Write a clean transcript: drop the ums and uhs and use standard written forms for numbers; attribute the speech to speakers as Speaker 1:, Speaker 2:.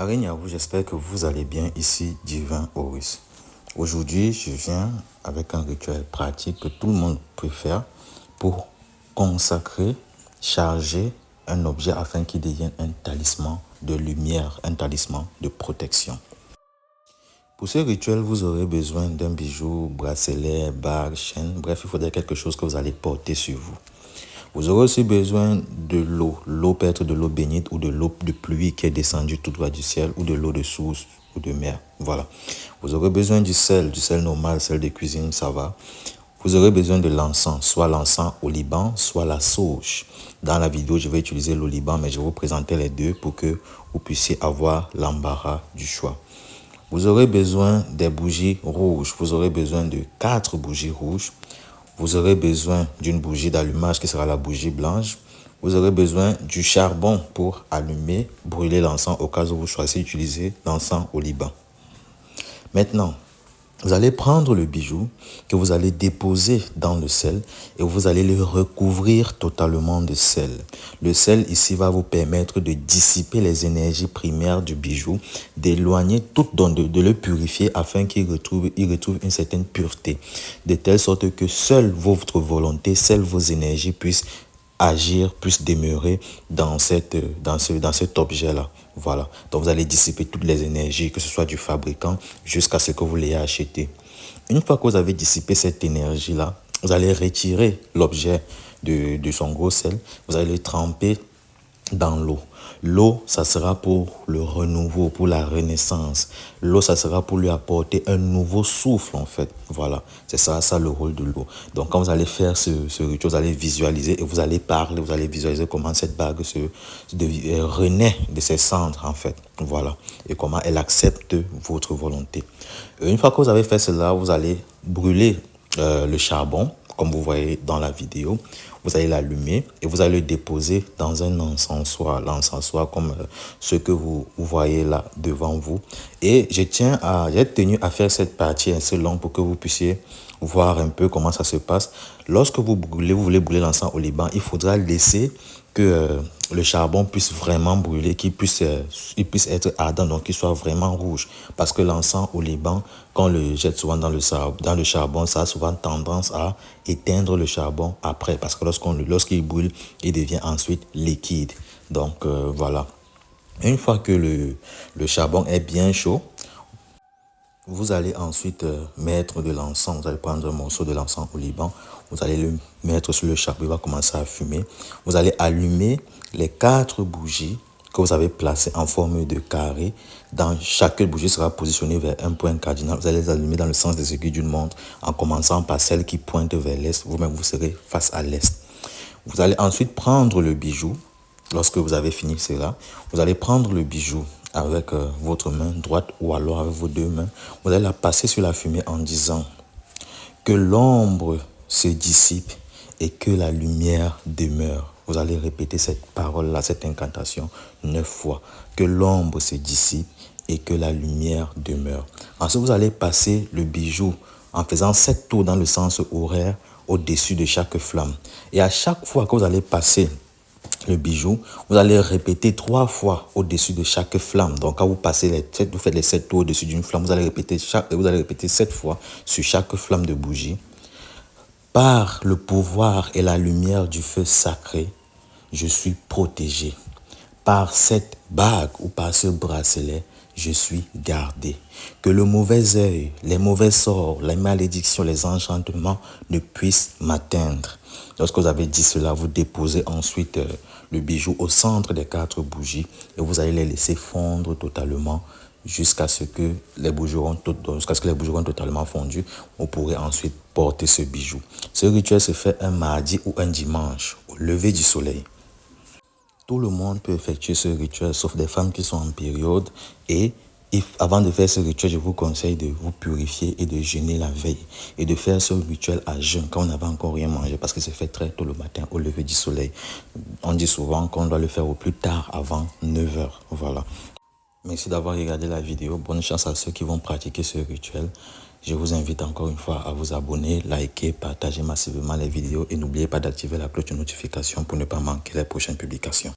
Speaker 1: Règne à vous, j'espère que vous allez bien. Ici, Divin Horus. Aujourd'hui, je viens avec un rituel pratique que tout le monde peut faire pour consacrer, charger un objet afin qu'il devienne un talisman de lumière, un talisman de protection. Pour ce rituel, vous aurez besoin d'un bijou, bracelet, bague, chaîne. Bref, il faudrait quelque chose que vous allez porter sur vous. Vous aurez aussi besoin de l'eau. L'eau peut être de l'eau bénite ou de l'eau de pluie qui est descendue tout droit du ciel ou de l'eau de source ou de mer. Voilà. Vous aurez besoin du sel normal, sel de cuisine, ça va. Vous aurez besoin de l'encens, soit l'encens au Liban, soit la sauge. Dans la vidéo, je vais utiliser le Liban, mais je vais vous présenter les deux pour que vous puissiez avoir l'embarras du choix. Vous aurez besoin des bougies rouges. Vous aurez besoin de 4 bougies rouges. Vous aurez besoin d'une bougie d'allumage qui sera la bougie blanche. Vous aurez besoin du charbon pour allumer, brûler l'encens au cas où vous choisissez d'utiliser l'encens au Liban. Maintenant, vous allez prendre le bijou que vous allez déposer dans le sel et vous allez le recouvrir totalement de sel. Le sel ici va vous permettre de dissiper les énergies primaires du bijou, d'éloigner tout, de le purifier afin qu'il retrouve une certaine pureté, de telle sorte que seule votre volonté, seules vos énergies puissent agir, puissent demeurer dans cet objet-là. Voilà. Donc, vous allez dissiper toutes les énergies, que ce soit du fabricant jusqu'à ce que vous l'ayez acheté. Une fois que vous avez dissipé cette énergie-là, vous allez retirer l'objet de son gros sel. Vous allez le tremper dans l'eau. L'eau, ça sera pour le renouveau, pour la renaissance. L'eau, ça sera pour lui apporter un nouveau souffle, en fait. Voilà, c'est ça le rôle de l'eau. Donc, quand vous allez faire ce rituel, vous allez visualiser et vous allez parler, vous allez visualiser comment cette bague renaît de ses cendres, en fait. Voilà, et comment elle accepte votre volonté. Et une fois que vous avez fait cela, vous allez brûler le charbon, comme vous voyez dans la vidéo. Vous allez l'allumer et vous allez le déposer dans un encensoir. L'encensoir comme ce que vous voyez là devant vous. Et j'ai tenu à faire cette partie assez longue pour que vous puissiez voir un peu comment ça se passe. Lorsque vous voulez brûler l'encens au Liban, il faudra laisser que le charbon puisse vraiment brûler, qu'il puisse être ardent, donc qu'il soit vraiment rouge. Parce que l'encens au Liban, quand on le jette souvent dans le charbon, ça a souvent tendance à éteindre le charbon après. Parce que lorsqu'il brûle, il devient ensuite liquide. Donc voilà. Une fois que le charbon est bien chaud, vous allez ensuite mettre de l'encens. Vous allez prendre un morceau de l'encens au Liban. Vous allez le mettre sur le charbon. Il va commencer à fumer. Vous allez allumer les 4 bougies que vous avez placées en forme de carré. Dans chaque bougie sera positionnée vers un point cardinal. Vous allez les allumer dans le sens des aiguilles d'une montre en commençant par celle qui pointe vers l'est. Vous-même, vous serez face à l'est. Vous allez ensuite prendre le bijou. Lorsque vous avez fini cela, vous allez prendre le bijou avec votre main droite ou alors avec vos 2 mains. Vous allez la passer sur la fumée en disant que l'ombre se dissipe et que la lumière demeure. Vous allez répéter cette parole-là, cette incantation 9 fois. Que l'ombre se dissipe et que la lumière demeure. Ensuite, vous allez passer le bijou en faisant 7 tours dans le sens horaire au-dessus de chaque flamme. Et à chaque fois que vous allez passer le bijou, vous allez répéter 3 fois au-dessus de chaque flamme. Donc, quand vous passez vous faites les 7 tours au-dessus d'une flamme, vous allez répéter 7 fois sur chaque flamme de bougie. Par le pouvoir et la lumière du feu sacré, je suis protégé. Par cette bague ou par ce bracelet, je suis gardé. Que le mauvais œil, les mauvais sorts, les malédictions, les enchantements ne puissent m'atteindre. Lorsque vous avez dit cela, vous déposez ensuite le bijou au centre des 4 bougies et vous allez les laisser fondre totalement jusqu'à ce que les bougies auront totalement fondu. Vous pourrez ensuite porter ce bijou. Ce rituel se fait un mardi ou un dimanche au lever du soleil. Tout le monde peut effectuer ce rituel, sauf des femmes qui sont en période. Et avant de faire ce rituel, je vous conseille de vous purifier et de jeûner la veille. Et de faire ce rituel à jeûne, quand on n'avait encore rien mangé, parce que c'est fait très tôt le matin, au lever du soleil. On dit souvent qu'on doit le faire au plus tard, avant 9 h. Voilà. Merci d'avoir regardé la vidéo. Bonne chance à ceux qui vont pratiquer ce rituel. Je vous invite encore une fois à vous abonner, liker, partager massivement les vidéos et n'oubliez pas d'activer la cloche de notification pour ne pas manquer les prochaines publications.